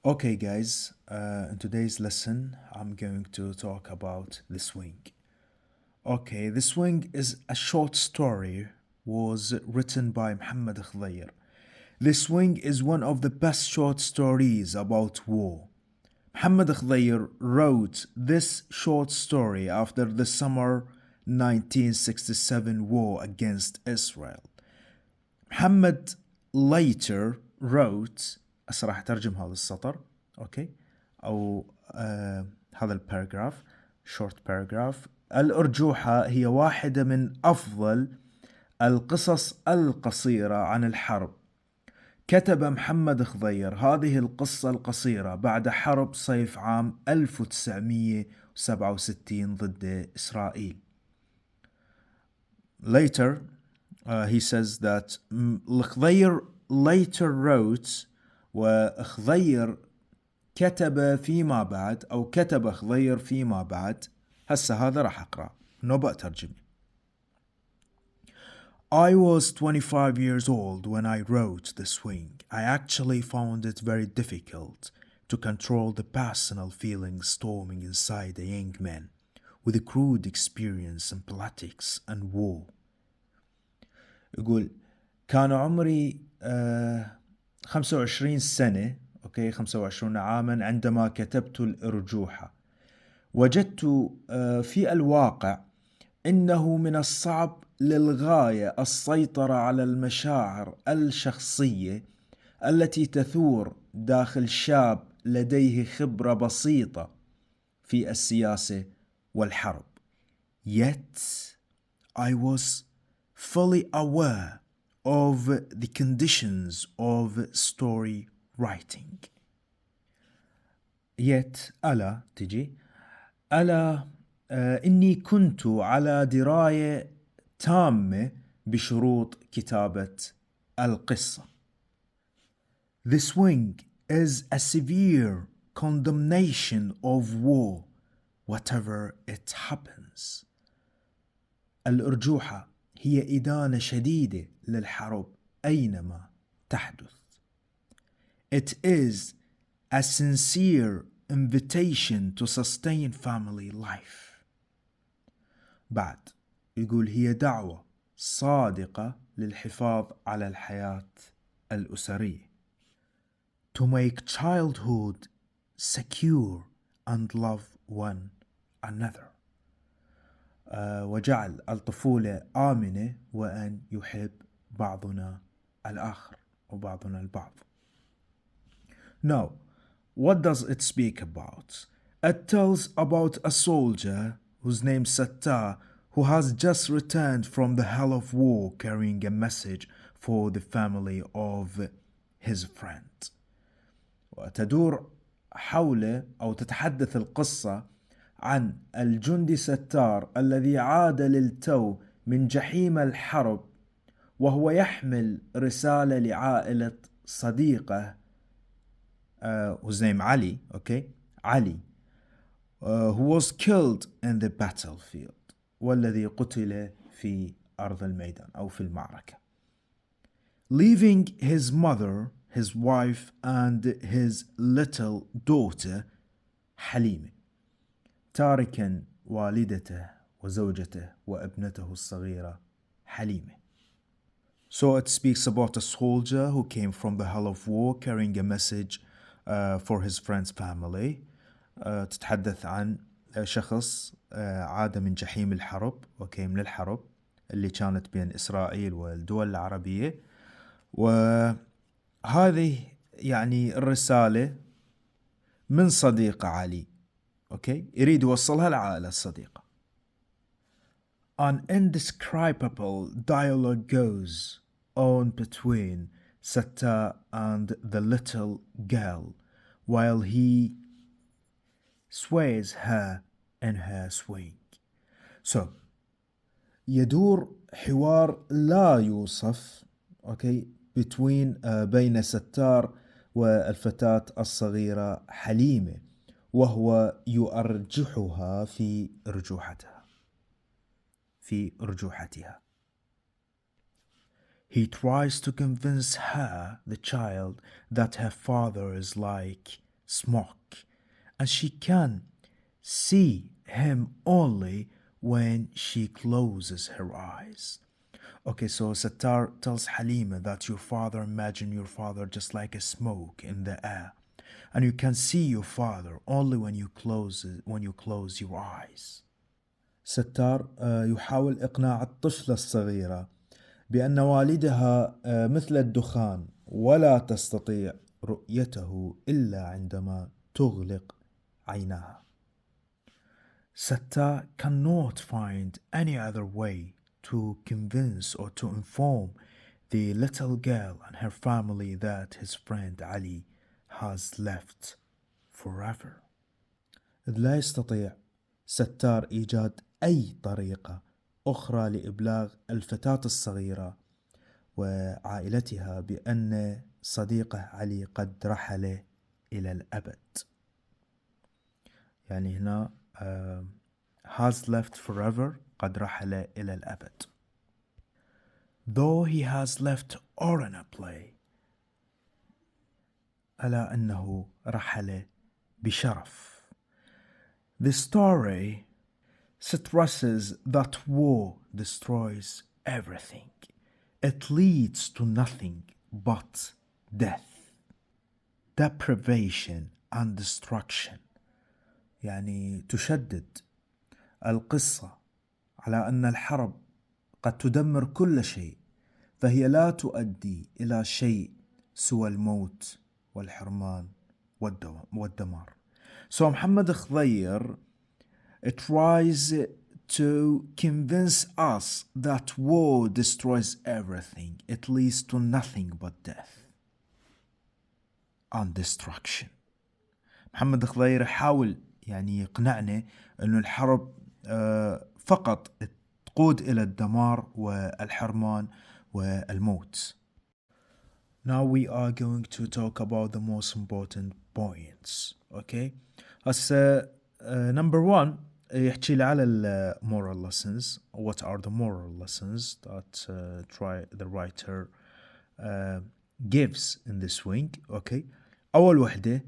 Okay, guys, in today's lesson, I'm going to talk about The Swing. Okay, The Swing is a short story was written by Mohammed Khudhair. The Swing is one of the best short stories about war. Mohammed Khudhair wrote this short story after the summer 1967 war against Israel. محمد later wrote راح أترجم هذا السطر أوكي أو هذا الباراجراف short paragraph. الأرجوحة هي واحدة من أفضل القصص القصيرة عن الحرب. كتب محمد خضير هذه القصة القصيرة بعد حرب صيف عام 1967 ضد إسرائيل. Later, he says that الخضير later wrote وخضير كتب فيما بعد أو كتب خضير فيما بعد. هسه هذا راح أقرأ نوبة ترجمة. I was 25 years old when I wrote The Swing. I actually found it very difficult to control the personal feelings storming inside a young man with a crude experience in politics and war. يقول كان عمري 25 سنة 25 عاما عندما كتبت الأرجوحة. وجدت في الواقع إنه من الصعب للغاية السيطرة على المشاعر الشخصية التي تثور داخل شاب لديه خبرة بسيطة في السياسة والحرب. Yet I was fully aware of the conditions of story writing. Yet ألا تجي ألا إني كنت على دراية تامة بشروط كتابة القصة. The Swing is a severe condemnation of war, whatever it happens. الأرجوحة هي إدانة شديدة للحرب أينما تحدث. It is a sincere invitation to sustain family life. بعد يقول هي دعوة صادقة للحفاظ على الحياة الأسرية. To make childhood secure and love one another. وجعل الطفولة آمنة وأن يحب بعضنا الآخر أو بعضنا البعض. Now, what does it speak about? It tells about a soldier whose name Sattar, who has just returned from the hell of war carrying a message for the family of his friend. وتدور حول أو تتحدث القصة عن الجندي ستار الذي عاد للتو من جحيم الحرب وهو يحمل رسالة لعائلة صديقه whose name Ali, Ali, who was killed in the battlefield, والذي قتل في أرض الميدان أو في المعركة. Leaving his mother, his wife and his little daughter حليمة. تاركا والدته وزوجته وابنته الصغيرة حليمة. So it speaks about a soldier who came from the hell of war carrying a message for his friend's family. تتحدث عن شخص عاد من جحيم الحرب من الحرب اللي كانت بين إسرائيل والدول العربية. وهذه يعني الرسالة من صديق علي يريد يوصلها لعائلة الصديقة. An indescribable dialogue goes on between Sattar and the little girl while he sways her in her swing. So يدور حوار لا يوصف between بين ستار والفتاة الصغيرة حليمة وهو يؤرجحها في أرجوحتها. He tries to convince her, the child, that her father is like smoke, and she can see him only when she closes her eyes. Okay, so Sattar tells Halima that imagine your father just like a smoke in the air, and you can see your father only when you close your eyes. ستار يحاول إقناع الطفلة الصغيرة بأن والدها مثل الدخان ولا تستطيع رؤيته إلا عندما تغلق عينها. Sattar cannot find any other way to convince or to inform the little girl and her family that his friend Ali has left forever. إذ لا يستطيع ستار إيجاد أي طريقة أخرى لإبلاغ الفتاة الصغيرة وعائلتها بأن صديقه علي قد رحل إلى الأبد. يعني هنا has left forever قد رحل إلى الأبد. Though he has left honorably ألا أنه رحل بشرف. The story stresses that war destroys everything. It leads to nothing but death, deprivation and destruction. يعني تشدد القصة على أن الحرب قد تدمر كل شيء، فهي لا تؤدي إلى شيء سوى الموت والحرمان والدمار. So Mohammed Khudhair tries to convince us that war destroys everything. It leads to nothing but death and destruction. محمد خضير يحاول يعني يقنعنا أنه الحرب فقط تقود إلى الدمار والحرمان والموت. Now we are going to talk about the most important points. Okay. هسه number one يحكي لي على ال moral lessons. What are the moral lessons that the writer gives in this wing? Okay. أول وحدة,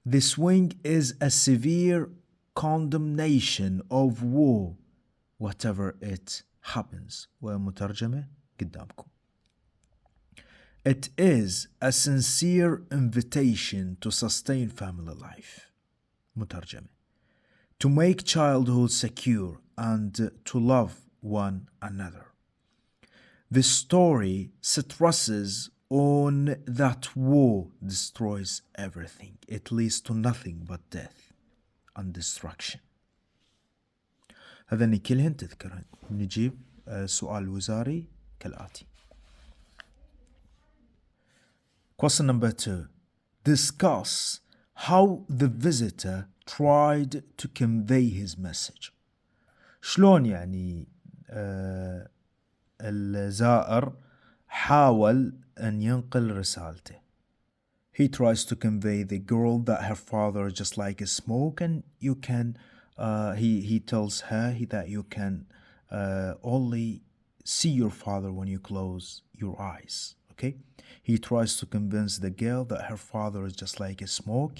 this wing is a severe condemnation of war whatever it happens. ومترجمة قدامكم. It is a sincere invitation to sustain family life. مترجمة. To make childhood secure and to love one another. The story stresses on that war destroys everything. It leads to nothing but death and destruction. هذا كلهن تذكرهن. نجيب سؤال وزاري كالآتي. Question number 2. Discuss how the visitor tried to convey his message. شلون يعني الزائر حاول أن ينقل رسالته. He tries to convey the girl that her father is just like a smoke, and you can he tells her that you can only see your father when you close your eyes. Okay, he tries to convince the girl that her father is just like a smoke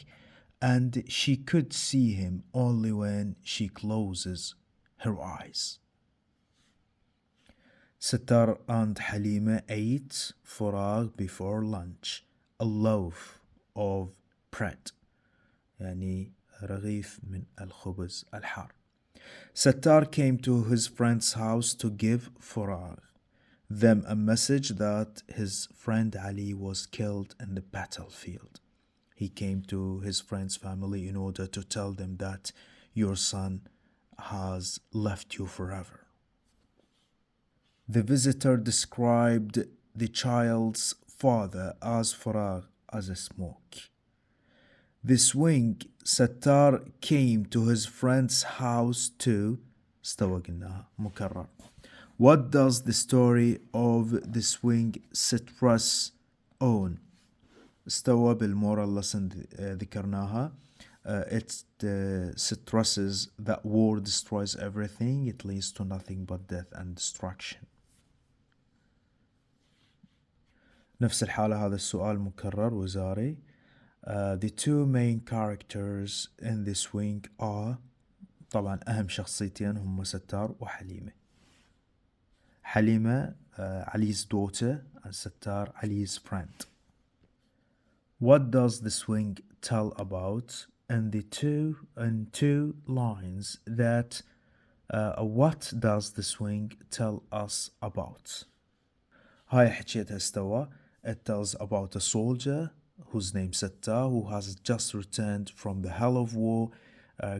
and she could see him only when she closes her eyes. Sattar and Halima ate فراغ before lunch, a loaf of bread, يعني رغيف من الخبز الحار. Sattar came to his friend's house to give فراغ them a message that his friend Ali was killed in the battlefield. He came to his friend's family in order to tell them that your son has left you forever. The visitor described the child's father as Farag, as a smoke. This wing, Sattar came to his friend's house to استوى مكرر. What does the story of this wing stress on? استوى بالmoral lesson ذكرناها. It stresses that war destroys everything. It leads to nothing but death and destruction. نفس الحالة هذا السؤال مكرر وزاري. The two main characters in this wing are طبعا أهم شخصيتين هم ستار وحليمة. حليمة Ali's daughter and Sattar Ali's friend. What does the swing tell about? And the two lines that what does the swing tell us about? هاي حكيتها استوى. It tells about a soldier whose name Sattar, who has just returned from the hell of war,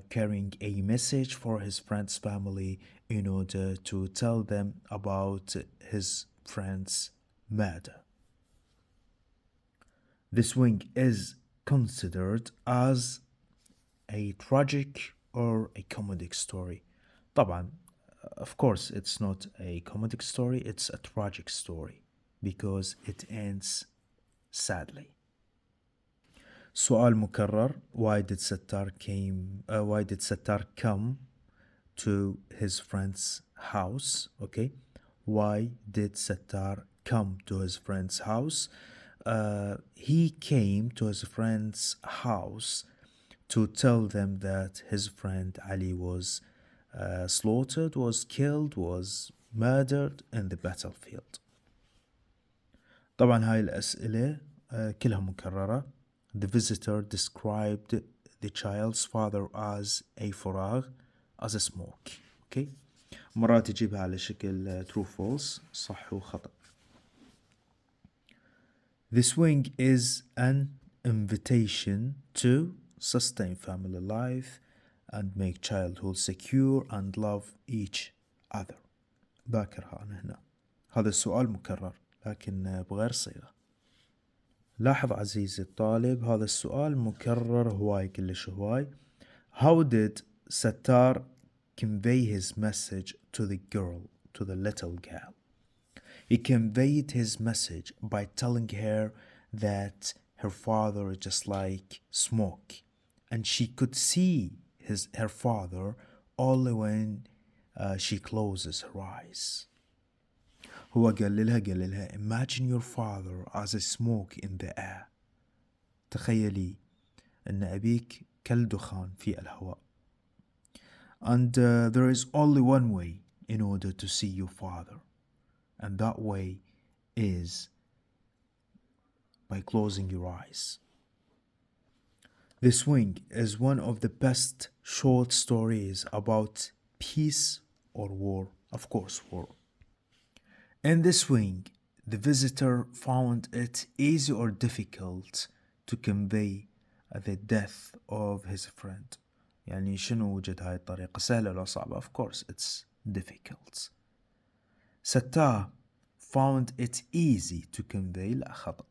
carrying a message for his friend's family in order to tell them about his friend's murder. The swing is considered as a tragic or a comedic story. طبعا, of course, it's not a comedic story, it's a tragic story because it ends sadly. سؤال مكرر. Why did Sattar come to his friend's house? Okay. Why did Sattar come to his friend's house? He came to his friend's house to tell them that his friend Ali was slaughtered, was killed, was murdered in the battlefield. طبعا هاي الأسئلة كلها مكررة. The visitor described the child's father as a فراغ, as a smoke. Okay. مرات يجيبها على شكل true false, صح وخطأ. The swing is an invitation to sustain family life and make childhood secure and love each other. ذاكرها أنا هنا. هذا السؤال مكرر لكن بغير صيغة. لاحظ عزيزي الطالب، هذا السؤال مكرر هواي كلش هواي. How did Sattar convey his message to the girl, to the little girl? He conveyed his message by telling her that her father is just like smoke, and she could see her father only when she closes her eyes. هو قال لها imagine your father as a smoke in the air. تخيلي أن أبيك كالدخان في الهواء. And there is only one way in order to see your father, and that way is by closing your eyes. The Swing is one of the best short stories about peace or war, of course war. In The Swing, the visitor found it easy or difficult to convey the death of his friend. يعني شنو وجد هاي الطريقة، سهلة ولا صعبة؟ Of course it's difficult. Sattar found it easy to convey، لا خطأ.